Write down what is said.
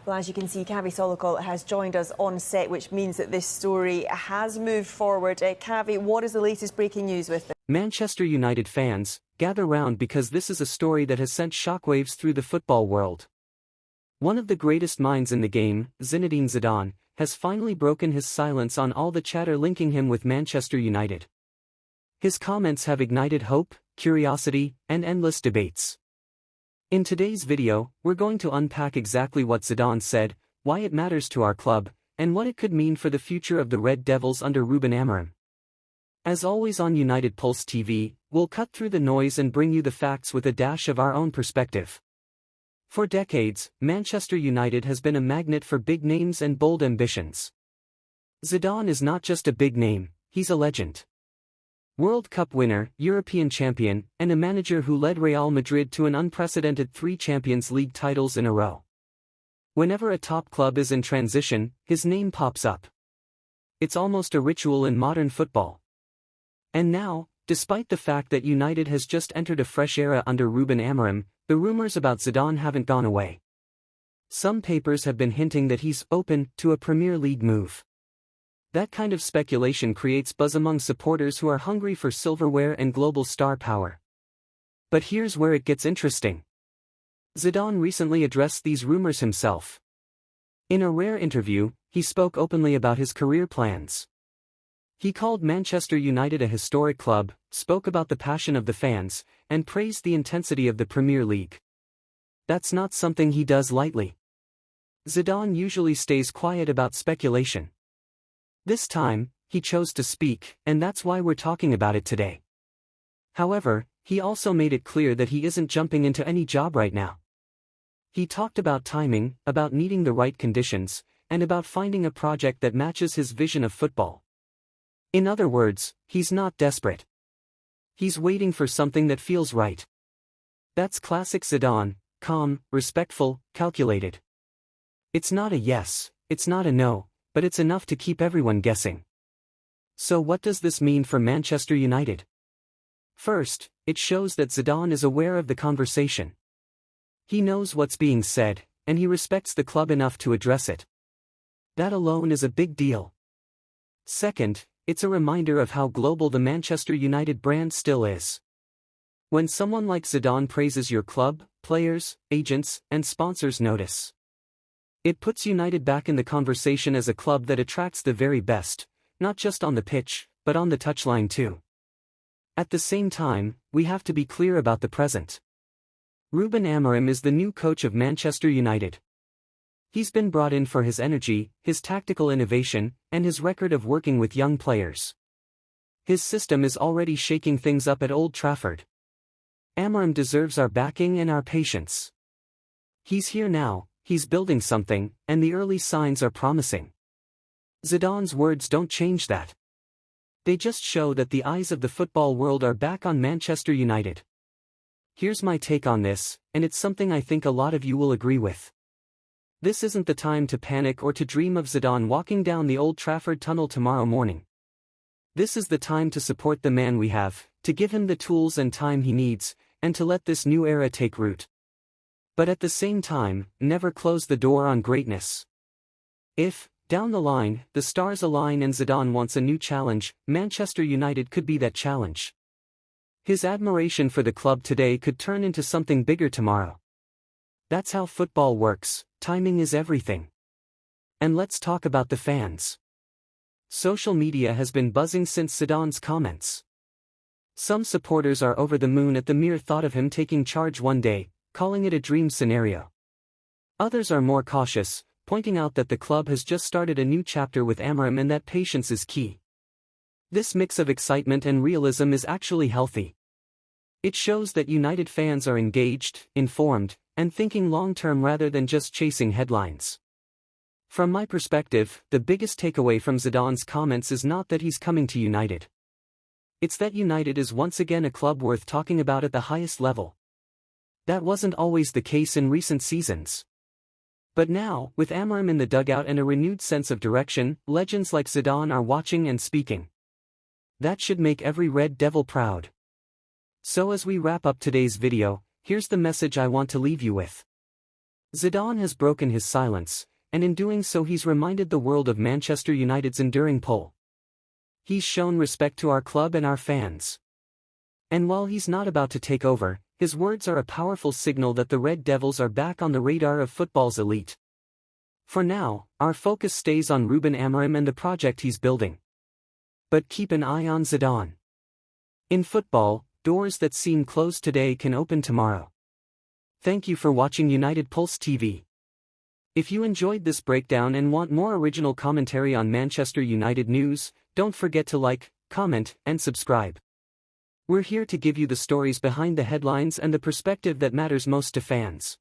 Well, as you can see, Kavi Solokol has joined us on set, which means that this story has moved forward. Kavi, what is the latest breaking news with this? Manchester United fans, gather round because this is a story that has sent shockwaves through the football world. One of the greatest minds in the game, Zinedine Zidane, has finally broken his silence on all the chatter linking him with Manchester United. His comments have ignited hope, curiosity, and endless debates. In today's video, we're going to unpack exactly what Zidane said, why it matters to our club, and what it could mean for the future of the Red Devils under Ruben Amorim. As always on United Pulse TV, we'll cut through the noise and bring you the facts with a dash of our own perspective. For decades, Manchester United has been a magnet for big names and bold ambitions. Zidane is not just a big name, he's a legend. World Cup winner, European champion, and a manager who led Real Madrid to an unprecedented 3 Champions League titles in a row. Whenever a top club is in transition, his name pops up. It's almost a ritual in modern football. And now, despite the fact that United has just entered a fresh era under Ruben Amorim, the rumors about Zidane haven't gone away. Some papers have been hinting that he's open to a Premier League move. That kind of speculation creates buzz among supporters who are hungry for silverware and global star power. But here's where it gets interesting. Zidane recently addressed these rumors himself. In a rare interview, he spoke openly about his career plans. He called Manchester United a historic club, spoke about the passion of the fans, and praised the intensity of the Premier League. That's not something he does lightly. Zidane usually stays quiet about speculation. This time, he chose to speak, and that's why we're talking about it today. However, he also made it clear that he isn't jumping into any job right now. He talked about timing, about needing the right conditions, and about finding a project that matches his vision of football. In other words, he's not desperate. He's waiting for something that feels right. That's classic Zidane, calm, respectful, calculated. It's not a yes, it's not a no, but it's enough to keep everyone guessing. So what does this mean for Manchester United? First, it shows that Zidane is aware of the conversation. He knows what's being said, and he respects the club enough to address it. That alone is a big deal. Second, it's a reminder of how global the Manchester United brand still is. When someone like Zidane praises your club, players, agents, and sponsors notice. It puts United back in the conversation as a club that attracts the very best, not just on the pitch, but on the touchline too. At the same time, we have to be clear about the present. Ruben Amorim is the new coach of Manchester United. He's been brought in for his energy, his tactical innovation, and his record of working with young players. His system is already shaking things up at Old Trafford. Amorim deserves our backing and our patience. He's here now. He's building something, and the early signs are promising. Zidane's words don't change that. They just show that the eyes of the football world are back on Manchester United. Here's my take on this, and it's something I think a lot of you will agree with. This isn't the time to panic or to dream of Zidane walking down the Old Trafford tunnel tomorrow morning. This is the time to support the man we have, to give him the tools and time he needs, and to let this new era take root. But at the same time, never close the door on greatness. If, down the line, the stars align and Zidane wants a new challenge, Manchester United could be that challenge. His admiration for the club today could turn into something bigger tomorrow. That's how football works, timing is everything. And let's talk about the fans. Social media has been buzzing since Zidane's comments. Some supporters are over the moon at the mere thought of him taking charge one day, calling it a dream scenario. Others are more cautious, pointing out that the club has just started a new chapter with Amorim and that patience is key. This mix of excitement and realism is actually healthy. It shows that United fans are engaged, informed, and thinking long-term rather than just chasing headlines. From my perspective, the biggest takeaway from Zidane's comments is not that he's coming to United. It's that United is once again a club worth talking about at the highest level. That wasn't always the case in recent seasons. But now, with Amorim in the dugout and a renewed sense of direction, legends like Zidane are watching and speaking. That should make every Red Devil proud. So as we wrap up today's video, here's the message I want to leave you with. Zidane has broken his silence, and in doing so he's reminded the world of Manchester United's enduring pull. He's shown respect to our club and our fans. And while he's not about to take over, his words are a powerful signal that the Red Devils are back on the radar of football's elite. For now, our focus stays on Ruben Amorim and the project he's building. But keep an eye on Zidane. In football, doors that seem closed today can open tomorrow. Thank you for watching United Pulse TV. If you enjoyed this breakdown and want more original commentary on Manchester United news, don't forget to like, comment, and subscribe. We're here to give you the stories behind the headlines and the perspective that matters most to fans.